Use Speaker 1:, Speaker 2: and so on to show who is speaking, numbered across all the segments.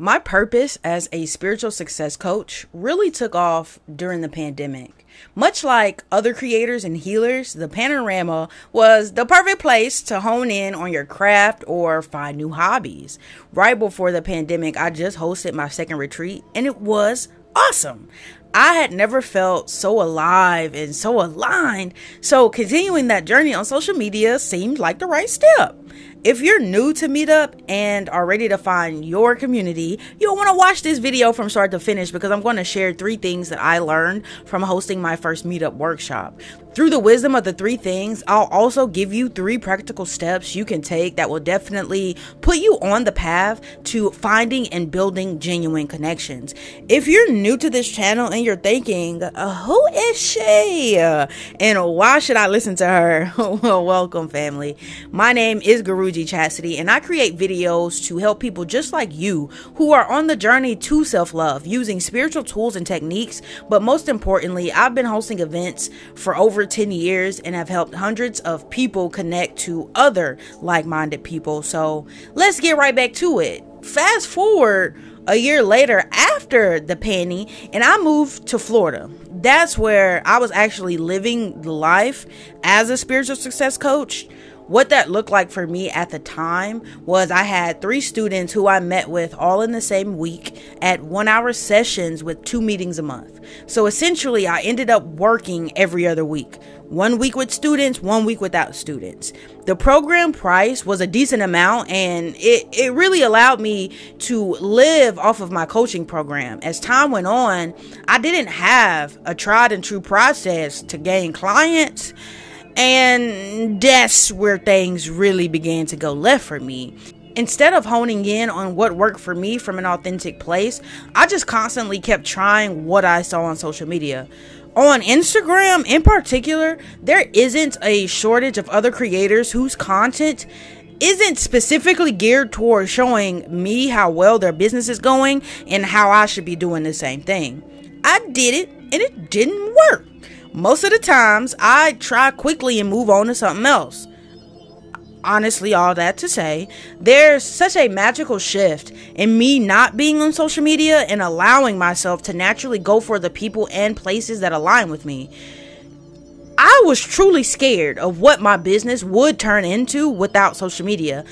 Speaker 1: My purpose as a spiritual success coach really took off during the pandemic. Much like other creators and healers, the panorama was the perfect place to hone in on your craft or find new hobbies. Right before the pandemic, I just hosted my second retreat and it was awesome. I had never felt so alive and so aligned, so continuing that journey on social media seemed like the right step. If you're new to Meetup and are ready to find your community, you'll want to watch this video from start to finish because I'm going to share 3 things that I learned from hosting my first Meetup workshop. Through the wisdom of the 3 things, I'll also give you 3 practical steps you can take that will definitely put you on the path to finding and building genuine connections. If you're new to this channel and you're thinking, who is she? And why should I listen to her? Well, welcome, family. My name is Guruji Chastity, and I create videos to help people just like you who are on the journey to self-love using spiritual tools and techniques. But most importantly, I've been hosting events for over 10 years and have helped hundreds of people connect to other like-minded people. So let's get right back to it. Fast forward a year later after the pandemic, and I moved to Florida. That's where I was actually living the life as a spiritual success coach. What that looked like for me at the time was I had 3 students who I met with all in the same week at 1-hour sessions with 2 meetings a month. So essentially, I ended up working every other week. 1 week with students, 1 week without students. The program price was a decent amount, and it really allowed me to live off of my coaching program. As time went on, I didn't have a tried and true process to gain clients. And that's where things really began to go left for me. Instead of honing in on what worked for me from an authentic place, I just constantly kept trying what I saw on social media. On Instagram in particular, there isn't a shortage of other creators whose content isn't specifically geared towards showing me how well their business is going and how I should be doing the same thing. I did it and it didn't work. Most of the times, I try quickly and move on to something else. Honestly, all that to say, there's such a magical shift in me not being on social media and allowing myself to naturally go for the people and places that align with me. I was truly scared of what my business would turn into without social media.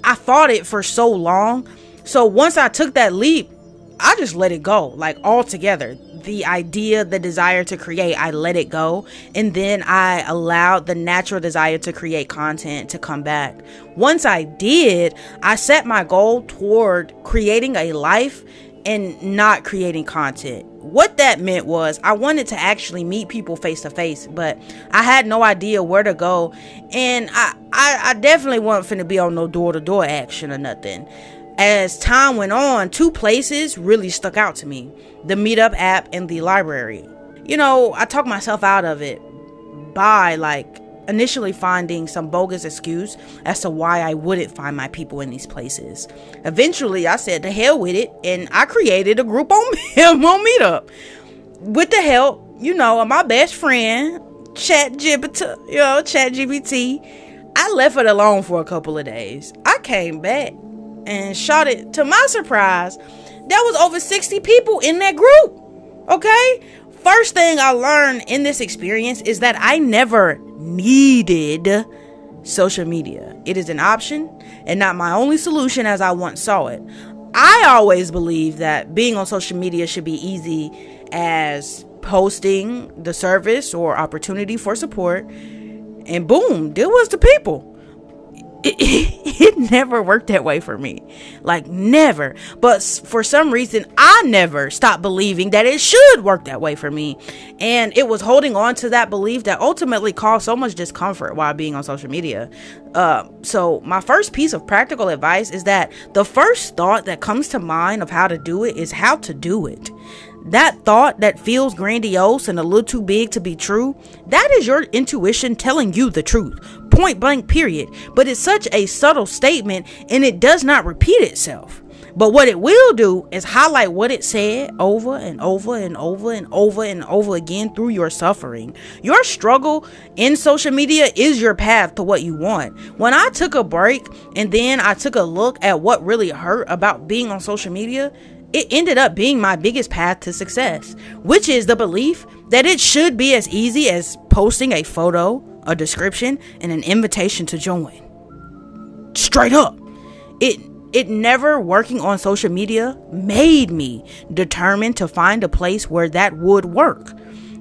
Speaker 1: I fought it for so long. So once I took that leap, I just let it go, like altogether. The idea, the desire to create, I let it go. And then I allowed the natural desire to create content to come back. Once I did, I set my goal toward creating a life and not creating content. What that meant was I wanted to actually meet people face to face, but I had no idea where to go. And I definitely wasn't finna be on no door-to-door action or nothing. As time went on, 2 places really stuck out to me: the Meetup app and the library. You know, I talked myself out of it by initially finding some bogus excuse as to why I wouldn't find my people in these places. Eventually, I said to hell with it, and I created a group on Meetup. With the help, of my best friend, ChatGPT, I left it alone for a couple of days. I came back and shot it. To my surprise, there was over 60 people in that group. Okay? First thing I learned in this experience is that I never needed social media. It is an option and not my only solution as I once saw it. I always believed that being on social media should be easy as posting the service or opportunity for support, and boom, there was the people. It never worked that way for me. Never. But for some reason, I never stopped believing that it should work that way for me. And it was holding on to that belief that ultimately caused so much discomfort while being on social media. So my first piece of practical advice is that the first thought that comes to mind of how to do it is how to do it. That thought that feels grandiose and a little too big to be true, that is your intuition telling you the truth. Point blank, period. But it's such a subtle statement and it does not repeat itself. But what it will do is highlight what it said over and over and over and over and over again through your suffering. Your struggle in social media is your path to what you want. When I took a break and then I took a look at what really hurt about being on social media, it ended up being my biggest path to success, which is the belief that it should be as easy as posting a photo, a description, and an invitation to join. Straight up. It never working on social media made me determined to find a place where that would work.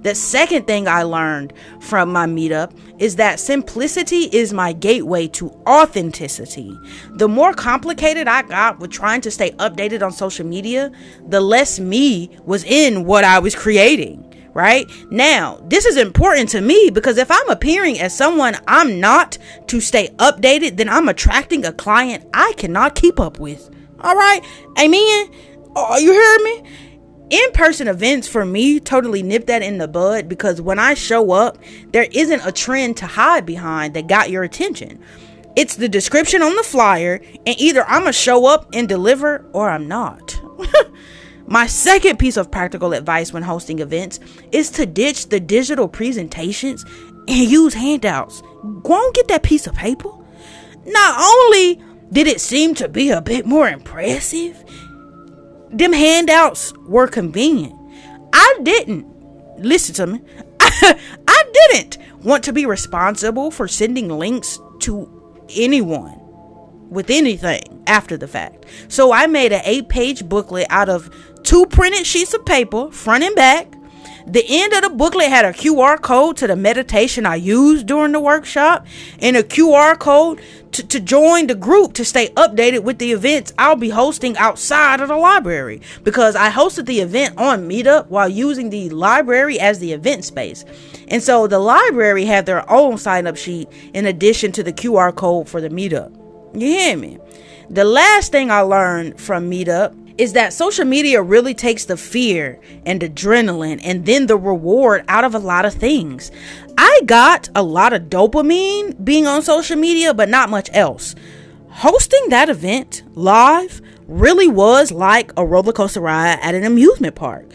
Speaker 1: The second thing I learned from my meetup is that simplicity is my gateway to authenticity. The more complicated I got with trying to stay updated on social media, the less me was in what I was creating. Right now, this is important to me because if I'm appearing as someone I'm not to stay updated, then I'm attracting a client I cannot keep up with. All right. Amen. Oh, you heard me? In-person events for me totally nip that in the bud because when I show up, there isn't a trend to hide behind that got your attention. It's the description on the flyer, and either I'm gonna show up and deliver or I'm not. My second piece of practical advice when hosting events is to ditch the digital presentations and use handouts. Go on, get that piece of paper. Not only did it seem to be a bit more impressive, them handouts were convenient. Listen to me, I didn't want to be responsible for sending links to anyone with anything after the fact. So I made an 8-page booklet out of 2 printed sheets of paper, front and back. The end of the booklet had a QR code to the meditation I used during the workshop and a QR code to join the group to stay updated with the events I'll be hosting outside of the library, because I hosted the event on Meetup while using the library as the event space. And so the library had their own sign-up sheet in addition to the QR code for the Meetup. You hear me? The last thing I learned from Meetup is that social media really takes the fear and adrenaline and then the reward out of a lot of things. I got a lot of dopamine being on social media, but not much else. Hosting that event live really was like a roller coaster ride at an amusement park.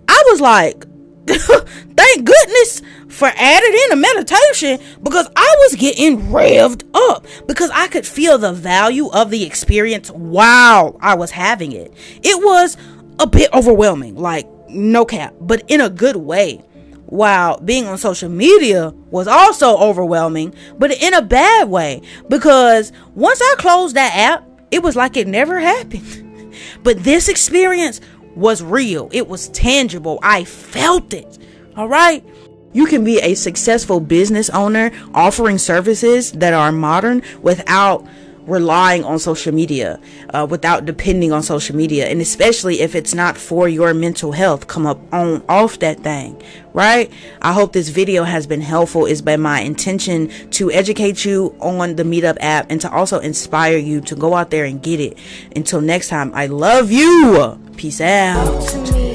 Speaker 1: I was like, thank goodness for added in a meditation, because I was getting revved up because I could feel the value of the experience while I was having it. It was a bit overwhelming, like no cap, but in a good way. While being on social media was also overwhelming, but in a bad way, because once I closed that app, it was like it never happened. But this experience was real. It was tangible. I felt it. All right. You can be a successful business owner offering services that are modern without relying on social media, without depending on social media. And especially if it's not for your mental health, come up on off that thing. Right. I hope this video has been helpful. It's been my intention to educate you on the Meetup app and to also inspire you to go out there and get it. Until next time, I love you. Peace out.